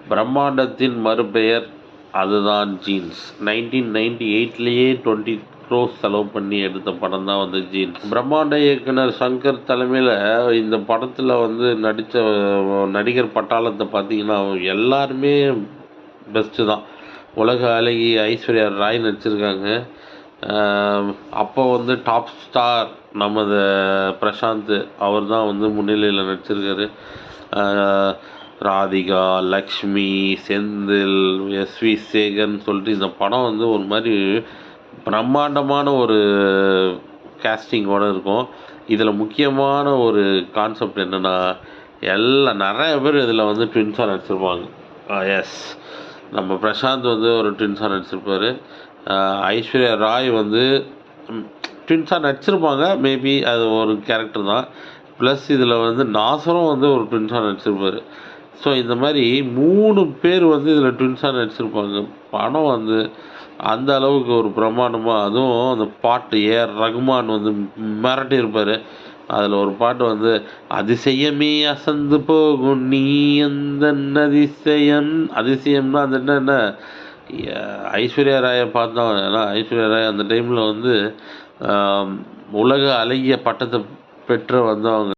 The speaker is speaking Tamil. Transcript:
பிரம்மாண்டத்தின் மறுபெயர் அதுதான் ஜீன்ஸ். 1998லேயே 20 crores செலவு பண்ணி எடுத்த படம் தான் வந்து ஜீன்ஸ். பிரம்மாண்ட இயக்குனர் சங்கர் தலைமையில் இந்த படத்தில் வந்து நடித்த நடிகர் பட்டாளத்தை பார்த்தீங்கன்னா எல்லாருமே பெஸ்ட்டு தான். உலக அழகி ஐஸ்வர்யா ராய் நடிச்சிருக்காங்க. அப்போ வந்து டாப் ஸ்டார் நமது பிரசாந்த் அவர் தான் வந்து முன்னிலையில் நடிச்சிருக்காரு. ராதிகா, லக்ஷ்மி, செந்தில், எஸ்வி சேகர்னு சொல்லிட்டு இந்த படம் வந்து ஒரு மாதிரி பிரம்மாண்டமான ஒரு கேஸ்டிங்கோடு இருக்கும். இதில் முக்கியமான ஒரு கான்செப்ட் என்னென்னா, நிறைய பேர் இதில் வந்து ட்வின்ஸாக நடிச்சிருப்பாங்க. எஸ், நம்ம பிரசாந்த் வந்து ஒரு ட்வின்ஸாக நடிச்சிருப்பார். ஐஸ்வர்யா ராய் வந்து ட்வின்ஸாக நடிச்சிருப்பாங்க, மேபி அது ஒரு கேரக்டர் தான். ப்ளஸ் இதில் வந்து நாசரும் வந்து ஒரு ட்வின்ஸாக நடிச்சிருப்பார். ஸோ இந்த மாதிரி 3 பேர் வந்து இதில் ட்வின்ஸாக நடிச்சிருப்பாங்க. படம் வந்து அந்த அளவுக்கு ஒரு பிரமாண்டமாக, அதுவும் அந்த பாட்டு ஏஆர் ரகுமான் வந்து மிரட்டியிருப்பார். அதில் ஒரு பாட்டு வந்து அதிசயமே அசந்து போகும் நீ அந்த அதிசயம்னா அது என்ன ஐஸ்வர்யா ராயை பார்த்தோம். ஏன்னா ஐஸ்வர்யா ராய் அந்த டைமில் வந்து உலக அழகிய பட்டத்தை பெற்று வந்தவங்க.